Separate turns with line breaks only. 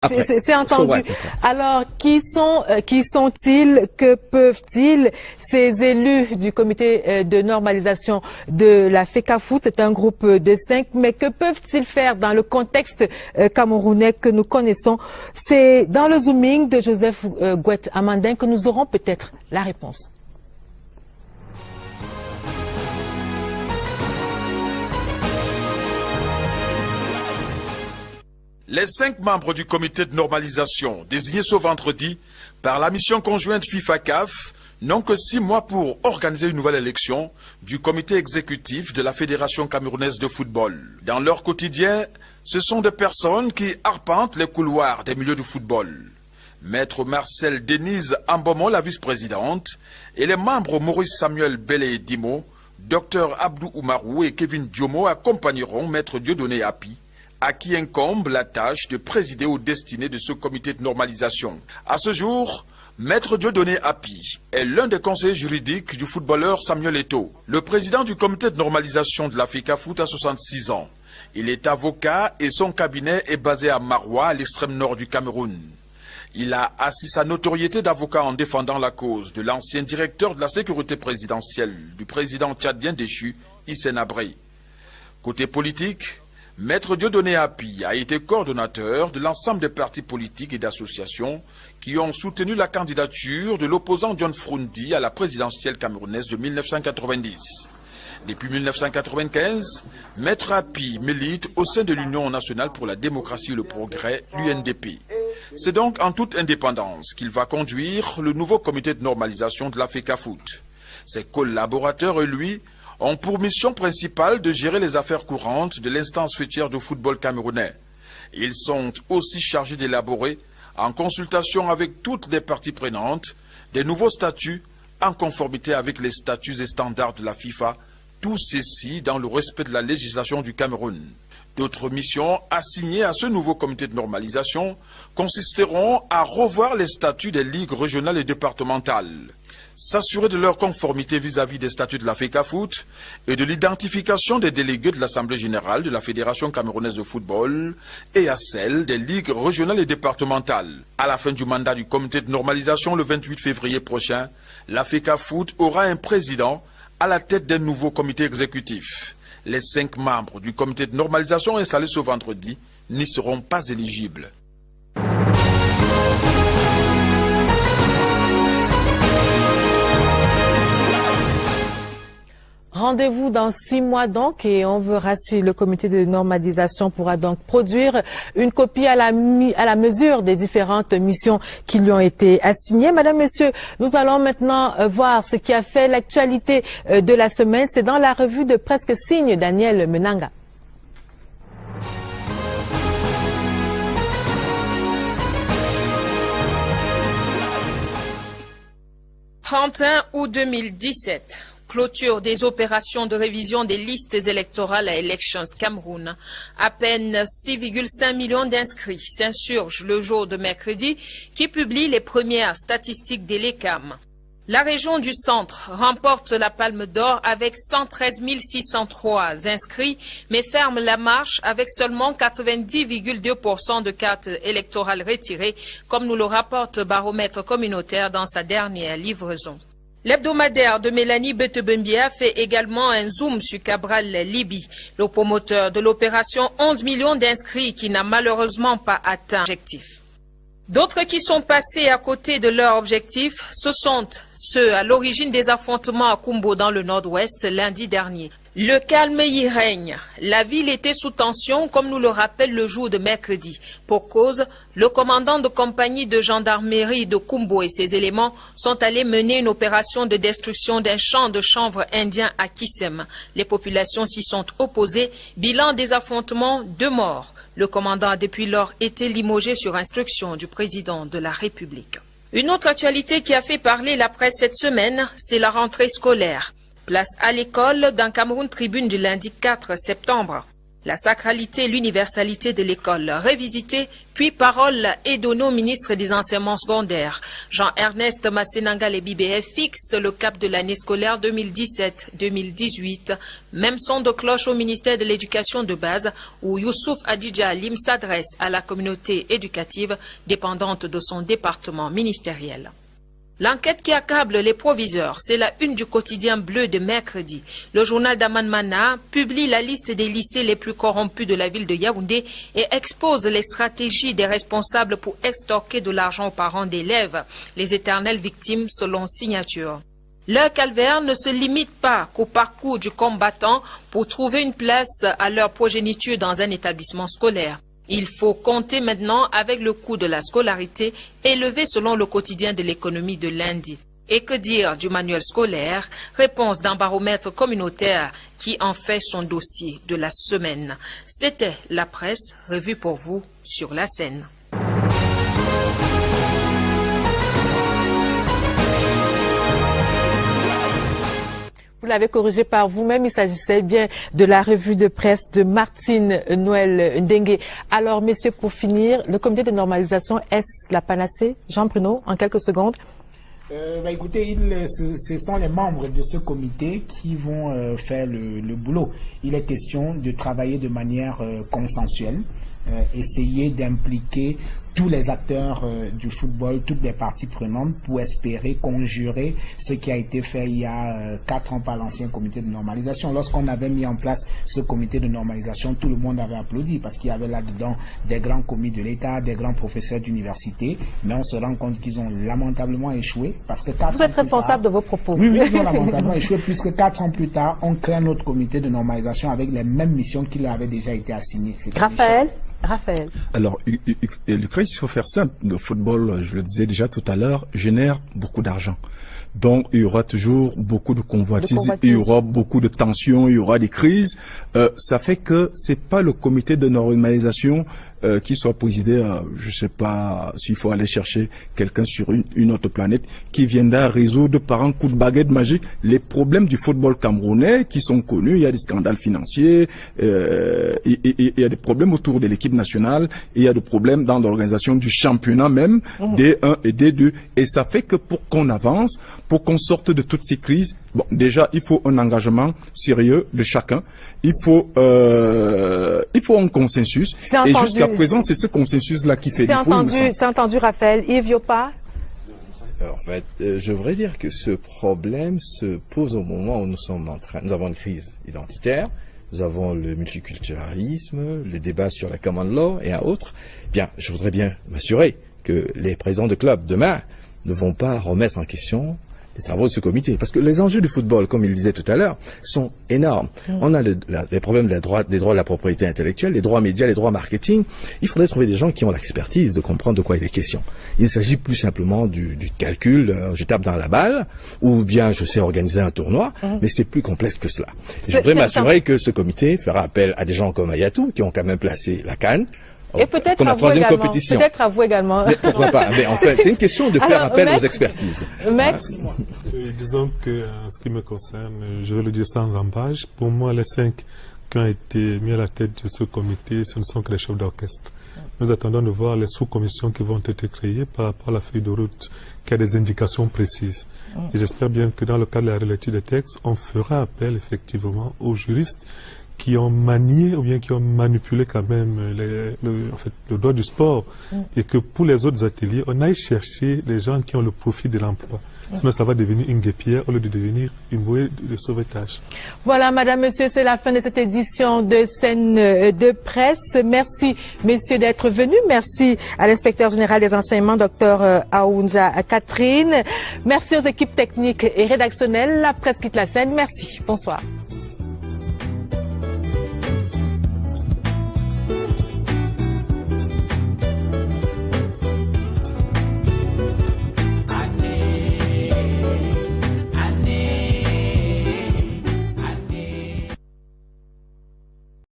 C'est entendu. Alors, qui sont-ils, que peuvent-ils, ces élus du comité de normalisation de la FECAFOOT? C'est un groupe de 5, mais que peuvent-ils faire dans le contexte camerounais que nous connaissons? C'est dans le zooming de Joseph Gouet Amandin que nous aurons peut-être la réponse.
Les 5 membres du comité de normalisation, désignés ce vendredi par la mission conjointe FIFA-CAF, n'ont que 6 mois pour organiser une nouvelle élection du comité exécutif de la Fédération camerounaise de football. Dans leur quotidien, ce sont des personnes qui arpentent les couloirs des milieux du football. Maître Marcel Denise Ambomon, la vice-présidente, et les membres Maurice Samuel Bélé Dimo, Dr Abdou Oumarou et Kevin Diomo accompagneront Maître Dieudonné Api, à qui incombe la tâche de présider aux destinées de ce comité de normalisation. À ce jour, Maître Dieudonné Api est l'un des conseillers juridiques du footballeur Samuel Eto'o. Le président du comité de normalisation de la FECAFOOT a 66 ans. Il est avocat et son cabinet est basé à Maroua, à l'extrême nord du Cameroun. Il a assis sa notoriété d'avocat en défendant la cause de l'ancien directeur de la sécurité présidentielle du président tchadien déchu, Hissène Habré. Côté politique, Maître Dieudonné Api a été coordonnateur de l'ensemble des partis politiques et d'associations qui ont soutenu la candidature de l'opposant John Froundi à la présidentielle camerounaise de 1990. Depuis 1995, Maître Api milite au sein de l'Union nationale pour la démocratie et le progrès, l'UNDP. C'est donc en toute indépendance qu'il va conduire le nouveau comité de normalisation de la FECAFOOT. Ses collaborateurs et lui ont pour mission principale de gérer les affaires courantes de l'instance fêtière de football camerounais. Ils sont aussi chargés d'élaborer, en consultation avec toutes les parties prenantes, des nouveaux statuts en conformité avec les statuts et standards de la FIFA, tout ceci dans le respect de la législation du Cameroun. D'autres missions assignées à ce nouveau comité de normalisation consisteront à revoir les statuts des ligues régionales et départementales, s'assurer de leur conformité vis-à-vis des statuts de la FECAFOOT et de l'identification des délégués de l'Assemblée générale de la Fédération camerounaise de football et à celle des ligues régionales et départementales. À la fin du mandat du comité de normalisation le 28 février prochain, la FECAFOOT aura un président à la tête d'un nouveau comité exécutif. Les 5 membres du comité de normalisation installés ce vendredi n'y seront pas éligibles.
Rendez-vous dans 6 mois donc et on verra si le comité de normalisation pourra donc produire une copie à la mesure des différentes missions qui lui ont été assignées. Madame, Monsieur, nous allons maintenant voir ce qui a fait l'actualité de la semaine. C'est dans la revue de Presque Signe, Daniel Menanga.
« 31 août 2017 ». Clôture des opérations de révision des listes électorales à Elections Cameroun. À peine 6,5 millions d'inscrits s'insurgent le jour de mercredi qui publie les premières statistiques des l'ECAM. La région du centre remporte la Palme d'Or avec 113 603 inscrits, mais ferme la marche avec seulement 90,2% de cartes électorales retirées, comme nous le rapporte Baromètre communautaire dans sa dernière livraison. L'hebdomadaire de Mélanie Betebembia fait également un zoom sur Cabral Libye, le promoteur de l'opération 11 millions d'inscrits qui n'a malheureusement pas atteint l'objectif. D'autres qui sont passés à côté de leur objectif, ce sont ceux à l'origine des affrontements à Kumbo dans le nord-ouest lundi dernier. Le calme y règne. La ville était sous tension, comme nous le rappelle le jour de mercredi. Pour cause, le commandant de compagnie de gendarmerie de Kumbo et ses éléments sont allés mener une opération de destruction d'un champ de chanvre indien à Kissem. Les populations s'y sont opposées. Bilan des affrontements, 2 morts. Le commandant a depuis lors été limogé sur instruction du président de la République. Une autre actualité qui a fait parler la presse cette semaine, c'est la rentrée scolaire. Place à l'école dans Cameroun Tribune du lundi 4 septembre. La sacralité et l'universalité de l'école, révisité, puis parole est donnée au ministre des Enseignements secondaires. Jean-Ernest Massenangal et BBF fixent le cap de l'année scolaire 2017-2018. Même son de cloche au ministère de l'Éducation de base, où Youssouf Adidja Alim s'adresse à la communauté éducative dépendante de son département ministériel. L'enquête qui accable les proviseurs, c'est la une du quotidien bleu de mercredi. Le journal d'Aman Mana publie la liste des lycées les plus corrompus de la ville de Yaoundé et expose les stratégies des responsables pour extorquer de l'argent aux parents d'élèves, les éternelles victimes selon signature. Leur calvaire ne se limite pas qu'au parcours du combattant pour trouver une place à leur progéniture dans un établissement scolaire. Il faut compter maintenant avec le coût de la scolarité élevé selon le quotidien de l'économie de lundi. Et que dire du manuel scolaire? Réponse d'un baromètre communautaire qui en fait son dossier de la semaine. C'était la presse, revue pour vous sur la scène.
Vous l'avez corrigé par vous-même, il s'agissait bien de la revue de presse de Martine Noël Ndengue. Alors, messieurs, pour finir, le comité de normalisation, est-ce la panacée? Jean-Bruno, en quelques secondes.
Écoutez, ce sont les membres de ce comité qui vont faire le boulot. Il est question de travailler de manière consensuelle, essayer d'impliquer tous les acteurs du football, toutes les parties prenantes pour espérer conjurer ce qui a été fait il y a 4 ans par l'ancien comité de normalisation. Lorsqu'on avait mis en place ce comité de normalisation, tout le monde avait applaudi parce qu'il y avait là-dedans des grands commis de l'État, des grands professeurs d'université, mais on se rend compte qu'ils ont lamentablement échoué parce que 4 ans
Vous êtes responsable de vos propos.
Oui, ils ont lamentablement échoué puisque 4 ans plus tard, on crée un autre comité de normalisation avec les mêmes missions qui leur avaient déjà été assignées.
Raphaël.
Alors, il faut faire simple. Le football, je le disais déjà tout à l'heure, génère beaucoup d'argent. Donc, il y aura toujours beaucoup de convoitises, il y aura beaucoup de tensions, il y aura des crises. Ça fait que c'est pas le comité de normalisation qui soit présidé, je sais pas s'il faut aller chercher quelqu'un sur une autre planète, qui viendra résoudre par un coup de baguette magique les problèmes du football camerounais qui sont connus. Il y a des scandales financiers, il y a des problèmes autour de l'équipe nationale, et il y a des problèmes dans l'organisation du championnat même, D1 et D2. Et ça fait que pour qu'on avance, pour qu'on sorte de toutes ces crises, bon, déjà, il faut un engagement sérieux de chacun. Il faut un consensus. Et jusqu'à présent, c'est ce consensus-là qui fait défaut.
C'est entendu, Raphaël. Yves Yopa.
En fait, je voudrais dire que ce problème se pose au moment où nous avons une crise identitaire, nous avons le multiculturalisme, le débat sur la common law et un autre. Bien, je voudrais bien m'assurer que les présidents de clubs demain ne vont pas remettre en question les travaux de ce comité. Parce que les enjeux du football, comme il disait tout à l'heure, sont énormes. On a les problèmes des droits de la propriété intellectuelle, les droits médias, les droits marketing. Il faudrait trouver des gens qui ont l'expertise de comprendre de quoi il est question. Il s'agit plus simplement du calcul, je tape dans la balle, ou bien je sais organiser un tournoi, mais c'est plus complexe que cela. Je voudrais m'assurer que ce comité fera appel à des gens comme Ayatou, qui ont quand même placé la CAN.
Et peut-être à vous également.
Mais pourquoi pas? Mais en fait, c'est une question de faire appel aux expertises.
Disons que, en ce qui me concerne, je vais le dire sans embâche, pour moi, les 5 qui ont été mis à la tête de ce comité, ce ne sont que les chefs d'orchestre. Nous attendons de voir les sous-commissions qui vont être créées par rapport à la feuille de route, qui a des indications précises. Et j'espère bien que dans le cadre de la relecture des textes, on fera appel effectivement aux juristes qui ont manié ou bien qui ont manipulé quand même le droit du sport, et que pour les autres ateliers, on aille chercher les gens qui ont le profit de l'emploi. Sinon, ça va devenir une guêpière au lieu de devenir une bouée de sauvetage. Voilà, madame, monsieur, c'est la fin de cette édition de Scène de presse. Merci, messieurs, d'être venus. Merci à l'inspecteur général des enseignements, Dr Aounja Catherine. Merci aux équipes techniques et rédactionnelles. La presse quitte la scène. Merci. Bonsoir.